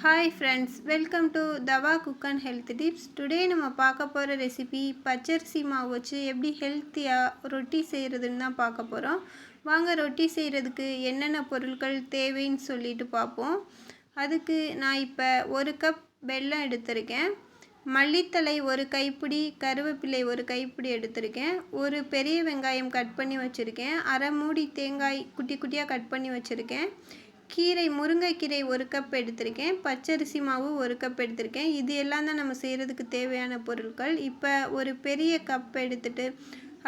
Hi friends, welcome to Dava Cook and Health Tips. Today நம்ம பார்க்க போகிற recipe பச்சரிசி மாவு வச்சு எப்படி ஹெல்த்தியாக ரொட்டி செய்கிறதுன்னு தான் பார்க்க போகிறோம். வாங்க ரொட்டி செய்கிறதுக்கு என்னென்ன பொருட்கள் தேவைன்னு சொல்லிட்டு பார்ப்போம். அதுக்கு நான் இப்போ 1 கப் வெல்லம் எடுத்திருக்கேன், மல்லித்தழை 1 கைப்பிடி, கருவேப்பிலை 1 கைப்பிடி எடுத்திருக்கேன், ஒரு பெரிய வெங்காயம் கட் பண்ணி வச்சுருக்கேன், அரை மூடி தேங்காய் குட்டி குட்டியாக கட் பண்ணி வச்சுருக்கேன், கீரை முருங்கைக்கீரை 1 கப் எடுத்திருக்கேன், பச்சரிசி மாவு 1 கப் எடுத்திருக்கேன். இது எல்லாம் தான் நம்ம செய்கிறதுக்கு தேவையான பொருட்கள். இப்போ ஒரு பெரிய கப் எடுத்துட்டு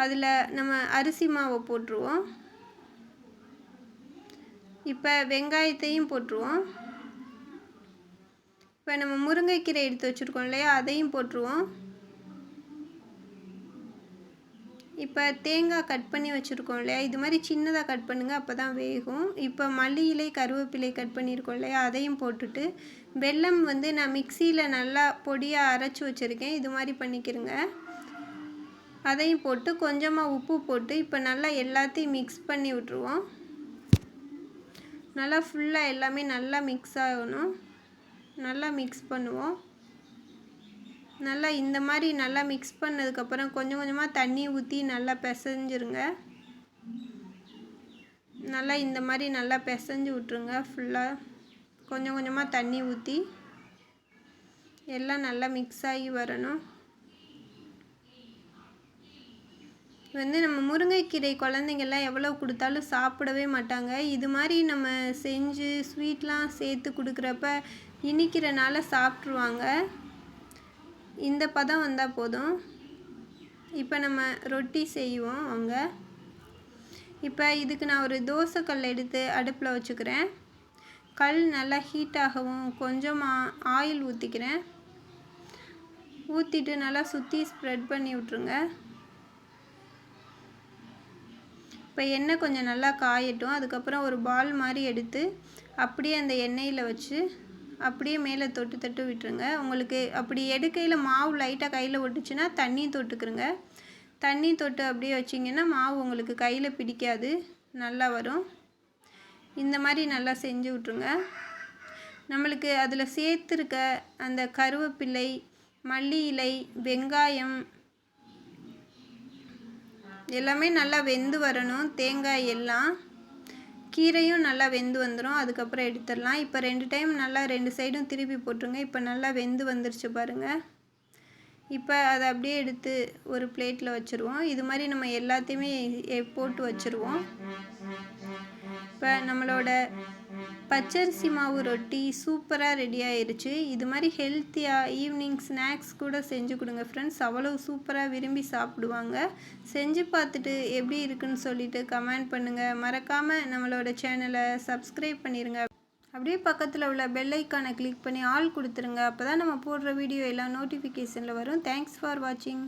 அதில் நம்ம அரிசி மாவை போட்டுருவோம். இப்போ வெங்காயத்தையும் போட்டுருவோம். இப்போ நம்ம முருங்கைக்கீரை எடுத்து வச்சுருக்கோம் இல்லையா, அதையும் போட்டுருவோம். இப்போ தேங்காய் கட் பண்ணி வச்சுருக்கோம் இல்லையா, இது மாதிரி சின்னதாக கட் பண்ணுங்கள், அப்போ தான் வேகும். இப்போ மல்லி இலை கருவேப்பிலை கட் பண்ணியிருக்கோம் இல்லையா, அதையும் போட்டுட்டு வெல்லம் நான் மிக்சியில் நல்லா பொடியாக அரைச்சி வச்சுருக்கேன், இது மாதிரி பண்ணிக்கிறங்க. அதையும் போட்டு கொஞ்சமாக உப்பு போட்டு இப்போ நல்லா எல்லாத்தையும் மிக்ஸ் பண்ணி விட்ருவோம். நல்லா ஃபுல்லாக எல்லாமே நல்லா மிக்ஸ் ஆகணும். நல்லா மிக்ஸ் பண்ணுவோம். நல்லா இந்த மாதிரி நல்லா மிக்ஸ் பண்ணதுக்கப்புறம் கொஞ்சம் கொஞ்சமாக தண்ணி ஊற்றி நல்லா பிசைஞ்சிருங்க. நல்லா இந்த மாதிரி நல்லா பிசைஞ்சு விட்ருங்க. ஃபுல்லாக கொஞ்சம் கொஞ்சமாக தண்ணி ஊற்றி எல்லாம் நல்லா மிக்ஸ் ஆகி வரணும். நம்ம முருங்கைக்கீரை குழந்தைங்கள்லாம் எவ்வளோ கொடுத்தாலும் சாப்பிடவே மாட்டாங்க. இது மாதிரி நம்ம செஞ்சு ஸ்வீட்லாம் சேர்த்து கொடுக்குறப்ப இனிக்கிறனால சாப்பிட்ருவாங்க. இந்த பதம் வந்தால் போதும். இப்போ நம்ம ரொட்டி செய்வோம் வாங்க. இப்போ இதுக்கு நான் ஒரு தோசைக்கல் எடுத்து அடுப்பில் வச்சுக்கிறேன். கல் நல்லா ஹீட் ஆகவும் கொஞ்சமாக ஆயில் ஊற்றிக்கிறேன். ஊற்றிட்டு நல்லா சுற்றி ஸ்ப்ரெட் பண்ணி விட்ருங்க. இப்போ எண்ணெய் கொஞ்சம் நல்லா காயட்டும். அதுக்கப்புறம் ஒரு பால் மாதிரி எடுத்து அப்படியே அந்த எண்ணெயில் வச்சு அப்படியே மேலே தொட்டு தொட்டு விட்டுருங்க. உங்களுக்கு அப்படி எடுக்கையில் மாவு லைட்டாக கையில் ஒட்டுச்சுன்னா தண்ணி தொட்டுக்குருங்க. தண்ணி தொட்டு அப்படியே வச்சிங்கன்னா மாவு உங்களுக்கு கையில் பிடிக்காது, நல்லா வரும். இந்த மாதிரி நல்லா செஞ்சு விட்ருங்க. நம்மளுக்கு அதில் சேர்த்துருக்க அந்த கருவேப்பிலை, மல்லி இலை, வெங்காயம் எல்லாமே நல்லா வெந்து வரணும். தேங்காய் எல்லாம், கீரையும் நல்லா வெந்து வந்துடும். அதுக்கப்புறம் எடுத்துடலாம். இப்போ 2 டைம் நல்லா 2 சைடும் திருப்பி போட்டுருங்க. இப்போ நல்லா வெந்து வந்துருச்சு பாருங்கள். இப்போ அதை அப்படியே எடுத்து ஒரு பிளேட்டில் வச்சுருவோம். இது மாதிரி நம்ம எல்லாத்தையுமே போட்டு வச்சுருவோம். இப்போ நம்மளோட பச்சரிசி மாவு ரொட்டி சூப்பராக ரெடி ஆயிடுச்சு. இது மாதிரி ஹெல்த்தியாக ஈவினிங் ஸ்நாக்ஸ் கூட செஞ்சு கொடுங்க ஃப்ரெண்ட்ஸ். அவ்வளோ சூப்பராக விரும்பி சாப்பிடுவாங்க. செஞ்சு பார்த்துட்டு எப்படி இருக்குன்னு சொல்லிட்டு கமெண்ட் பண்ணுங்கள். மறக்காமல் நம்மளோட சேனலை சப்ஸ்கிரைப் பண்ணிடுங்க. அப்படியே பக்கத்தில் உள்ள பெல் ஐக்கானை கிளிக் பண்ணி ஆல் கொடுத்துருங்க. அப்போ தான் நம்ம போடுற வீடியோ எல்லாம் நோட்டிஃபிகேஷனில் வரும். தேங்க்ஸ் ஃபார் வாட்சிங்.